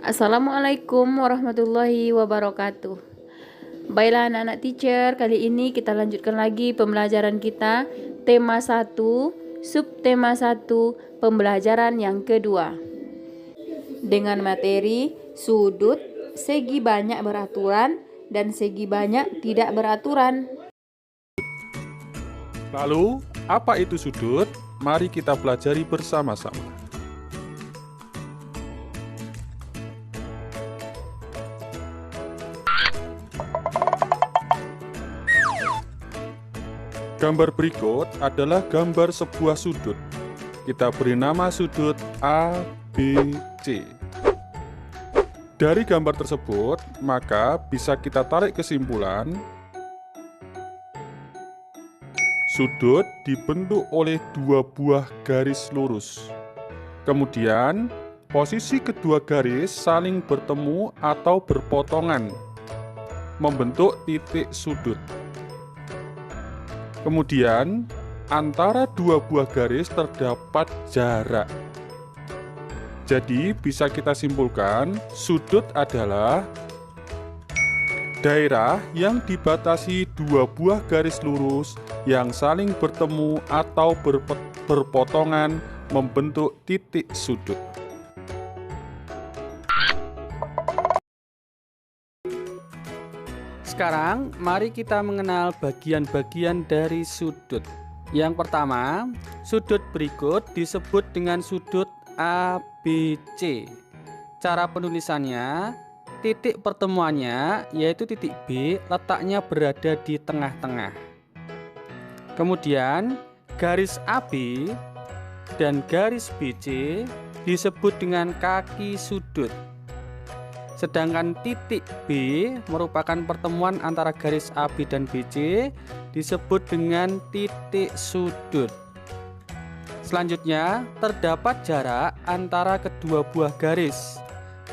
Assalamualaikum warahmatullahi wabarakatuh. Baiklah anak-anak teacher, kali ini kita lanjutkan lagi pembelajaran kita tema 1, subtema 1, pembelajaran yang kedua. Dengan materi sudut, segi banyak beraturan dan segi banyak tidak beraturan. Lalu, apa itu sudut? Mari kita pelajari bersama-sama. Gambar berikut adalah gambar sebuah sudut. Kita beri nama sudut A, B, C. Dari gambar tersebut, maka bisa kita tarik kesimpulan sudut dibentuk oleh dua buah garis lurus. Kemudian, posisi kedua garis saling bertemu atau berpotongan, membentuk titik sudut. Kemudian, antara dua buah garis terdapat jarak. Jadi, bisa kita simpulkan, sudut adalah daerah yang dibatasi dua buah garis lurus yang saling bertemu atau berpotongan membentuk titik sudut. Sekarang, mari kita mengenal bagian-bagian dari sudut. Yang pertama, sudut berikut disebut dengan sudut ABC. Cara penulisannya, titik pertemuannya yaitu titik B letaknya berada di tengah-tengah. Kemudian, garis AB dan garis BC disebut dengan kaki sudut. Sedangkan titik B merupakan pertemuan antara garis AB dan BC disebut dengan titik sudut. Selanjutnya, terdapat jarak antara kedua buah garis.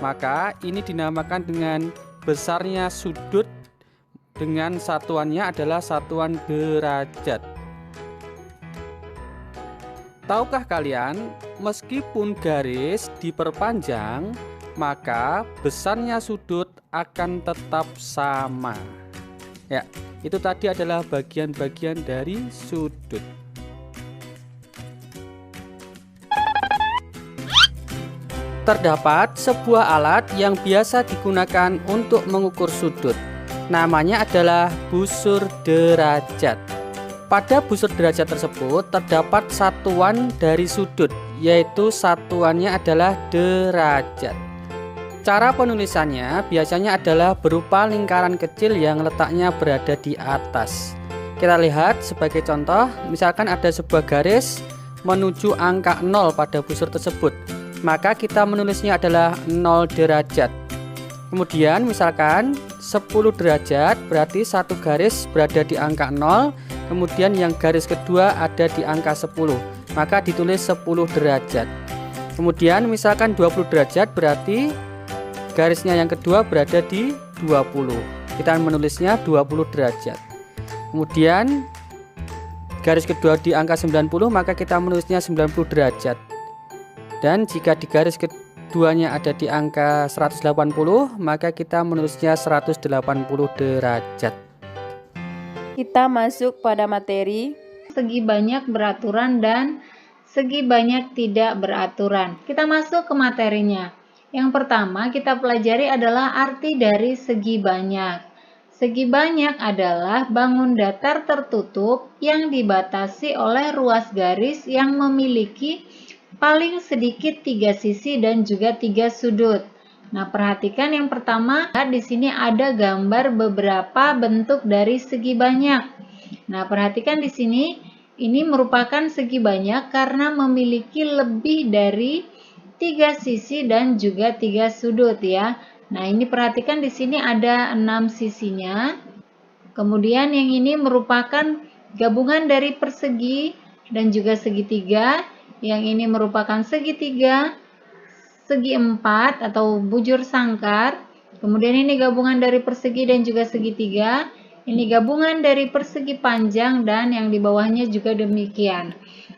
Maka ini dinamakan dengan besarnya sudut dengan satuannya adalah satuan derajat. Tahukah kalian, meskipun garis diperpanjang, maka besarnya sudut akan tetap sama. Ya, itu tadi adalah bagian-bagian dari sudut. Terdapat sebuah alat yang biasa digunakan untuk mengukur sudut. Namanya adalah busur derajat. Pada busur derajat tersebut terdapat satuan dari sudut, yaitu satuannya adalah derajat. Cara penulisannya biasanya adalah berupa lingkaran kecil yang letaknya berada di atas. Kita lihat sebagai contoh, misalkan ada sebuah garis menuju angka 0 pada busur tersebut. Maka kita menulisnya adalah 0 derajat. Kemudian misalkan 10 derajat berarti satu garis berada di angka 0. Kemudian yang garis kedua ada di angka 10. Maka ditulis 10 derajat. Kemudian misalkan 20 derajat berarti garisnya yang kedua berada di 20. Kita menulisnya 20 derajat. Kemudian garis kedua di angka 90, maka kita menulisnya 90 derajat. Dan jika di garis keduanya ada di angka 180, maka kita menulisnya 180 derajat. Kita masuk pada materi segi banyak beraturan dan segi banyak tidak beraturan. Kita masuk ke materinya. Yang pertama kita pelajari adalah arti dari segi banyak. Segi banyak adalah bangun datar tertutup yang dibatasi oleh ruas garis yang memiliki paling sedikit 3 sisi dan juga 3 sudut. Nah, perhatikan yang pertama, di sini ada gambar beberapa bentuk dari segi banyak. Nah, perhatikan di sini, ini merupakan segi banyak karena memiliki lebih dari 3 sisi dan juga 3 sudut ya. Nah, ini perhatikan di sini ada 6 sisinya. Kemudian yang ini merupakan gabungan dari persegi dan juga segitiga. Yang ini merupakan segitiga, segi empat atau bujur sangkar. Kemudian ini gabungan dari persegi dan juga segitiga. Ini gabungan dari persegi panjang dan yang di bawahnya juga demikian.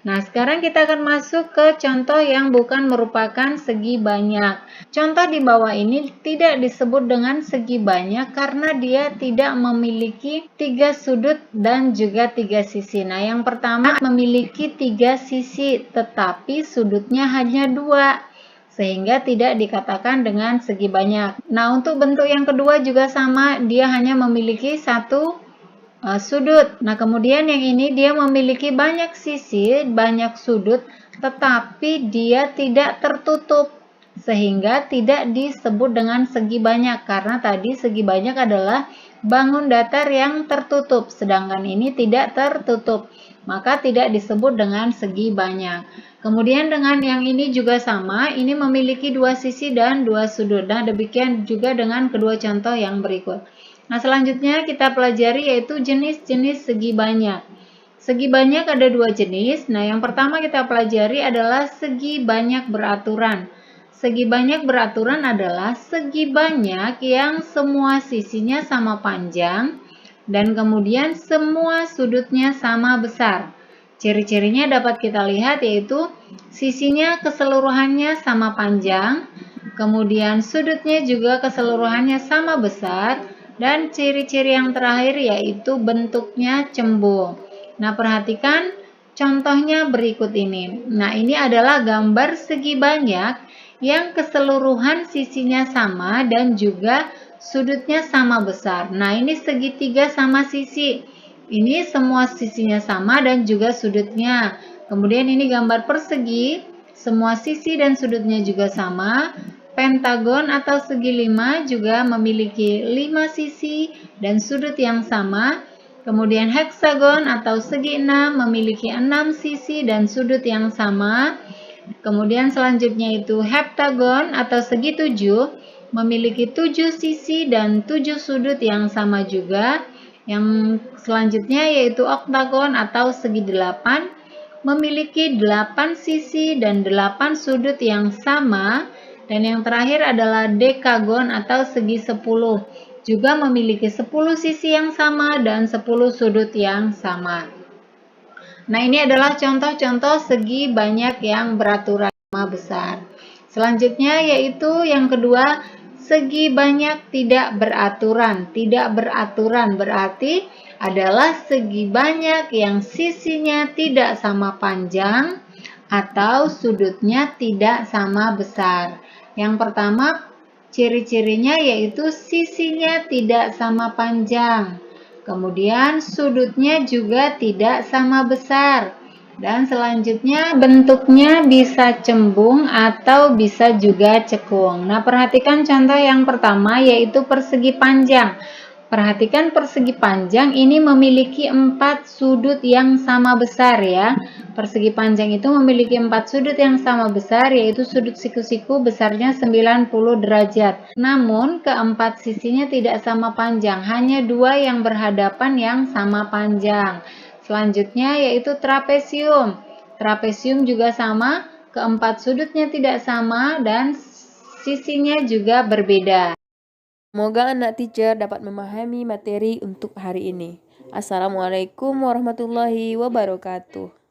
Nah, sekarang kita akan masuk ke contoh yang bukan merupakan segi banyak. Contoh di bawah ini tidak disebut dengan segi banyak karena dia tidak memiliki 3 sudut dan juga 3 sisi. Nah, yang pertama memiliki 3 sisi, tetapi sudutnya hanya 2, sehingga tidak dikatakan dengan segi banyak. Nah, untuk bentuk yang kedua juga sama, dia hanya memiliki 1 sudut. Nah, kemudian yang ini dia memiliki banyak sisi, banyak sudut, tetapi dia tidak tertutup, sehingga tidak disebut dengan segi banyak, karena tadi segi banyak adalah bangun datar yang tertutup, sedangkan ini tidak tertutup, maka tidak disebut dengan segi banyak. Kemudian dengan yang ini juga sama, ini memiliki 2 sisi dan 2 sudut. Nah, demikian juga dengan kedua contoh yang berikut. Nah, selanjutnya kita pelajari yaitu jenis-jenis segi banyak. Segi banyak ada 2 jenis. Nah, yang pertama kita pelajari adalah segi banyak beraturan. Segi banyak beraturan adalah segi banyak yang semua sisinya sama panjang dan kemudian semua sudutnya sama besar. Ciri-cirinya dapat kita lihat yaitu sisinya keseluruhannya sama panjang, kemudian sudutnya juga keseluruhannya sama besar, dan ciri-ciri yang terakhir yaitu bentuknya cembung. Nah, perhatikan contohnya berikut ini. Nah, ini adalah gambar segi banyak yang keseluruhan sisinya sama dan juga sudutnya sama besar. Nah, ini segitiga sama sisi. Ini semua sisinya sama dan juga sudutnya. Kemudian ini gambar persegi, semua sisi dan sudutnya juga sama. Pentagon atau segi 5 juga memiliki 5 sisi dan sudut yang sama. Kemudian heksagon atau segi 6 memiliki 6 sisi dan sudut yang sama. Kemudian selanjutnya itu heptagon atau segi 7 memiliki 7 sisi dan 7 sudut yang sama juga. Yang selanjutnya yaitu oktagon atau segi 8 memiliki 8 sisi dan 8 sudut yang sama. Dan yang terakhir adalah dekagon atau segi 10, juga memiliki 10 sisi yang sama dan 10 sudut yang sama. Nah, ini adalah contoh-contoh segi banyak yang beraturan sama besar. Selanjutnya yaitu yang kedua, segi banyak tidak beraturan. Tidak beraturan berarti adalah segi banyak yang sisinya tidak sama panjang atau sudutnya tidak sama besar. Yang pertama, ciri-cirinya yaitu sisinya tidak sama panjang. Kemudian sudutnya juga tidak sama besar. Dan selanjutnya bentuknya bisa cembung atau bisa juga cekung. Nah, perhatikan contoh yang pertama yaitu persegi panjang. Perhatikan persegi panjang ini memiliki 4 sudut yang sama besar ya. Persegi panjang itu memiliki 4 sudut yang sama besar yaitu sudut siku-siku besarnya 90 derajat. Namun keempat sisinya tidak sama panjang, hanya 2 yang berhadapan yang sama panjang. Selanjutnya yaitu trapesium. Trapesium juga sama, keempat sudutnya tidak sama dan sisinya juga berbeda. Semoga anak teacher dapat memahami materi untuk hari ini. Assalamualaikum warahmatullahi wabarakatuh.